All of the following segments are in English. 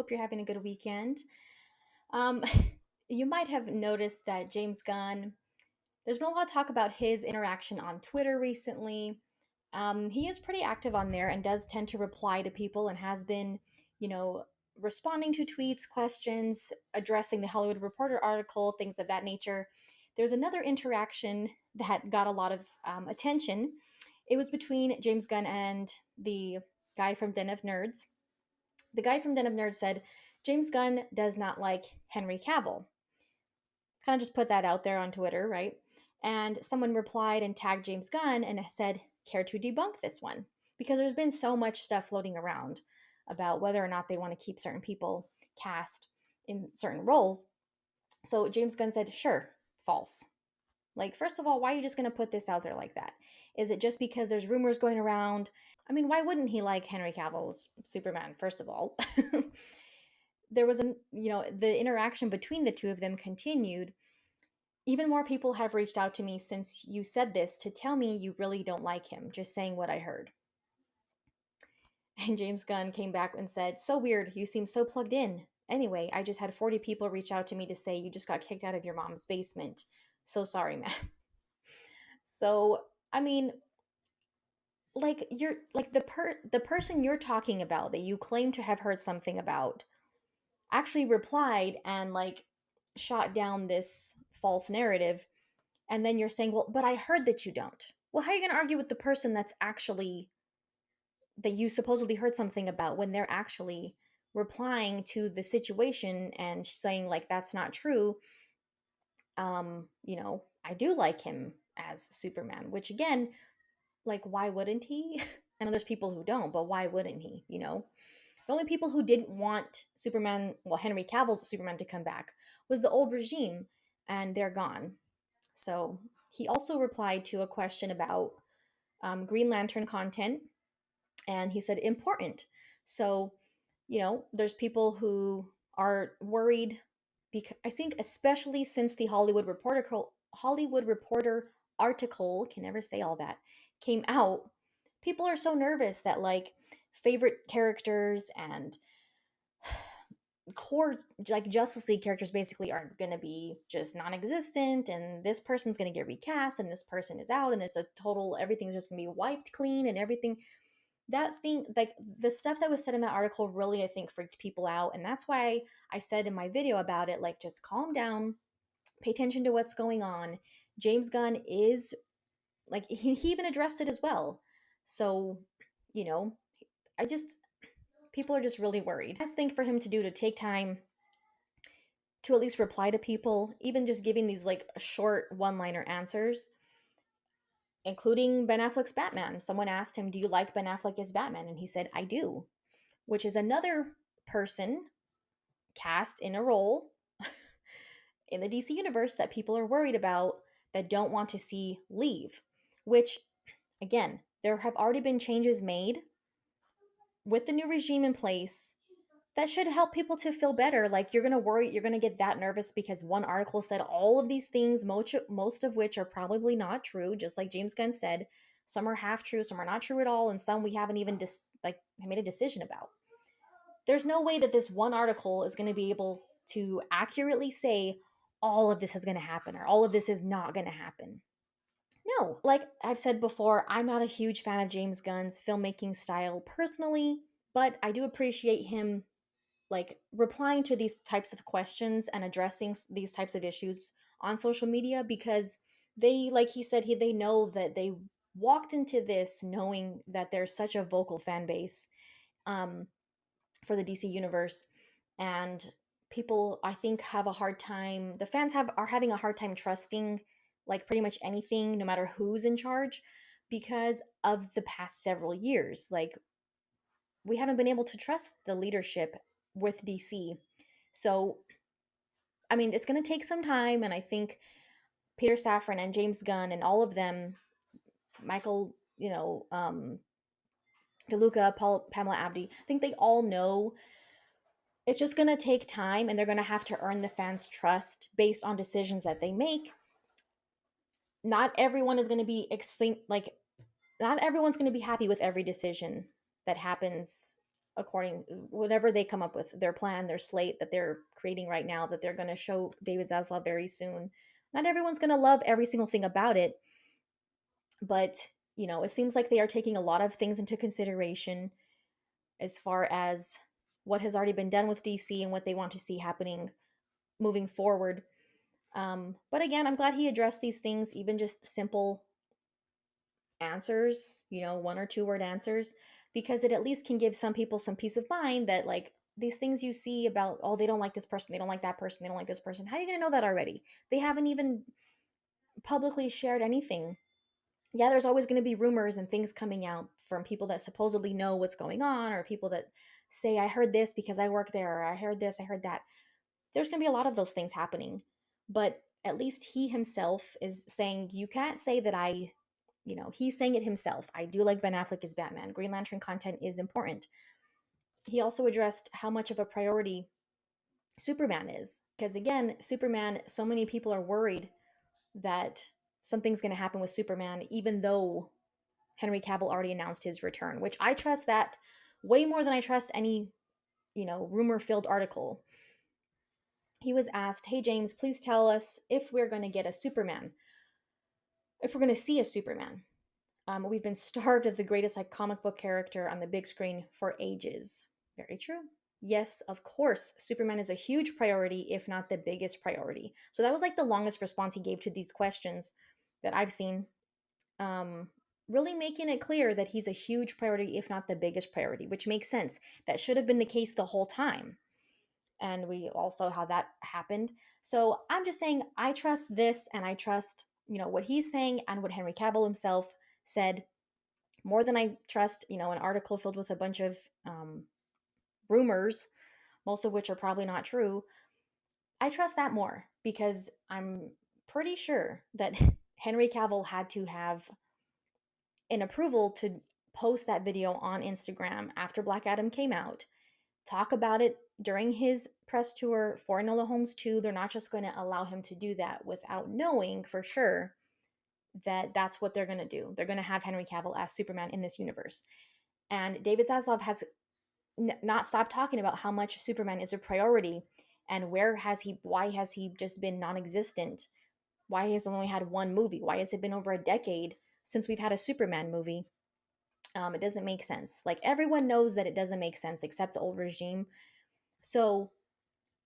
Hope you're having a good weekend. Um, you might have noticed that James Gunn, there's been a lot of talk about his interaction on Twitter recently. He is pretty active on there and does tend to reply to people and has been, you know, responding to tweets, questions, addressing the Hollywood Reporter article, things of that nature. There's another interaction that got a lot of attention. It was between James Gunn and the guy from Den of Nerds. The guy from Den of Nerds said James Gunn does not like Henry Cavill. Kind of just put that out there on Twitter, right? And someone replied and tagged James Gunn and said, care to debunk this one? Because there's been so much stuff floating around about whether or not they want to keep certain people cast in certain roles. So James Gunn said, sure, false. Like, first of all, why are you just going to put this out there like that? Is it just because there's rumors going around? I mean, why wouldn't he like Henry Cavill's Superman, first of all? There was the interaction between the two of them continued. Even more people have reached out to me since you said this to tell me you really don't like him, just saying what I heard. And James Gunn came back and said, so weird, you seem so plugged in. Anyway, I just had 40 people reach out to me to say you just got kicked out of your mom's basement. So sorry, man. So, I mean, like you're like the person you're talking about that you claim to have heard something about actually replied and like shot down this false narrative, and then you're saying, well, but I heard that you don't. Well, how are you going to argue with the person that's actually that you supposedly heard something about when they're actually replying to the situation and saying like that's not true? I do like him as Superman, which again, like, why wouldn't he? I know there's people who don't, but why wouldn't he? The only people who didn't want Superman, well, Henry Cavill's Superman to come back was the old regime, and they're gone. So he also replied to a question about Green Lantern content, and he said important. So, there's people who are worried because I think especially since the Hollywood Reporter article, can never say all that, came out, people are so nervous that like favorite characters and core like Justice League characters basically are going to be just non-existent, and this person's going to get recast and this person is out and there's a total everything's just going to be wiped clean and everything. That thing, like the stuff that was said in that article, really I think freaked people out, and that's why I said in my video about it, like, just calm down, pay attention to what's going on. James Gunn is like he even addressed it as well. So, you know, I just people are just really worried. Best thing for him to do to take time to at least reply to people, even just giving these like short one-liner answers, including Ben Affleck's Batman. Someone asked him, "Do you like Ben Affleck as Batman?" And he said, "I do," which is another person cast in a role in the DC universe that people are worried about, that don't want to see leave. Which, again, there have already been changes made with the new regime in place that should help people to feel better. Like, you're going to worry, you're going to get that nervous because one article said all of these things, most of which are probably not true, just like James Gunn said. Some are half true, some are not true at all, and some we haven't even made a decision about. There's no way that this one article is going to be able to accurately say all of this is going to happen or all of this is not going to happen. No, like I've said before, I'm not a huge fan of James Gunn's filmmaking style personally, but I do appreciate him like replying to these types of questions and addressing these types of issues on social media, because they, like he said, they know that they walked into this knowing that there's such a vocal fan base um, for the DC universe, and people I think have a hard time. The fans are having a hard time trusting like pretty much anything, no matter who's in charge, because of the past several years. Like, we haven't been able to trust the leadership with DC. So, I mean, it's going to take some time, and I think Peter Safran and James Gunn and all of them, Michael, DeLuca, Pamela Abdi, I think they all know it's just going to take time, and they're going to have to earn the fans' trust based on decisions that they make. Not everyone is going to be not everyone's going to be happy with every decision that happens according whatever they come up with, their plan, their slate that they're creating right now, that they're going to show David Zaslav very soon. Not everyone's going to love every single thing about it, but it seems like they are taking a lot of things into consideration as far as what has already been done with DC and what they want to see happening moving forward. But again, I'm glad he addressed these things, even just simple answers, 1 or 2 word answers, because it at least can give some people some peace of mind that, like, these things you see about, oh, they don't like this person, they don't like that person, they don't like this person. How are you going to know that already? They haven't even publicly shared anything. Yeah, there's always going to be rumors and things coming out from people that supposedly know what's going on, or people that say, I heard this because I work there, or I heard this, I heard that. There's going to be a lot of those things happening. But at least he himself is saying, you can't say that he's saying it himself. I do like Ben Affleck as Batman. Green Lantern content is important. He also addressed how much of a priority Superman is. Because again, Superman, so many people are worried that something's going to happen with Superman, even though Henry Cavill already announced his return, which I trust that way more than I trust any, rumor filled article. He was asked, hey, James, please tell us if we're going to get a Superman, if we're going to see a Superman. We've been starved of the greatest comic book character on the big screen for ages. Very true. Yes, of course, Superman is a huge priority, if not the biggest priority. So that was like the longest response he gave to these questions that I've seen. Really making it clear that he's a huge priority, if not the biggest priority, which makes sense. That should have been the case the whole time. And we all saw how that happened. So I'm just saying, I trust this, and I trust, what he's saying and what Henry Cavill himself said, more than I trust, an article filled with a bunch of rumors, most of which are probably not true. I trust that more because I'm pretty sure that Henry Cavill had to have an approval to post that video on Instagram after Black Adam came out, talk about it during his press tour for Enola Holmes 2. They're not just going to allow him to do that without knowing for sure that that's what they're going to do. They're going to have Henry Cavill as Superman in this universe. And David Zaslav has not stopped talking about how much Superman is a priority, and why has he just been non-existent? Why has he only had one movie? Why has it been over a decade since we've had a Superman movie? It doesn't make sense. Like, everyone knows that it doesn't make sense except the old regime. So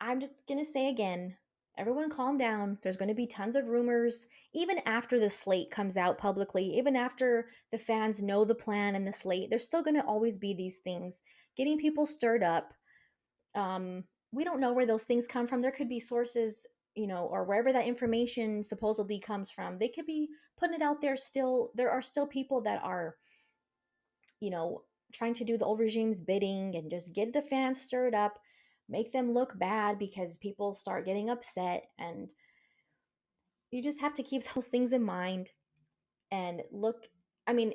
I'm just going to say again, everyone calm down. There's going to be tons of rumors. Even after the slate comes out publicly, even after the fans know the plan and the slate, there's still going to always be these things getting people stirred up. We don't know where those things come from. There could be sources, or wherever that information supposedly comes from. They could be putting it out there still. There are still people that are, trying to do the old regime's bidding and just get the fans stirred up, make them look bad because people start getting upset. And you just have to keep those things in mind and look. I mean,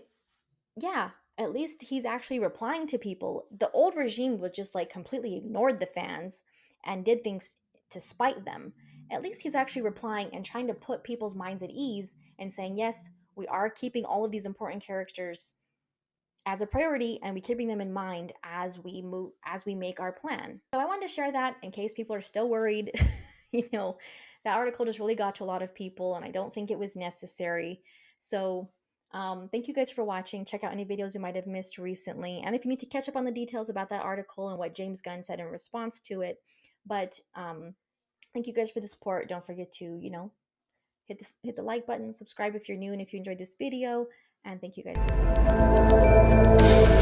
yeah, at least he's actually replying to people. The old regime was just like completely ignored the fans and did things to spite them. At least he's actually replying and trying to put people's minds at ease and saying, yes, we are keeping all of these important characters as a priority, and we keeping them in mind as we make our plan. So I wanted to share that in case people are still worried. That article just really got to a lot of people, and I don't think it was necessary. So thank you guys for watching. Check out any videos you might have missed recently, and if you need to catch up on the details about that article and what James Gunn said in response to it. But thank you guys for the support. Don't forget to hit the like button, subscribe if you're new, and if you enjoyed this video. And thank you guys for listening.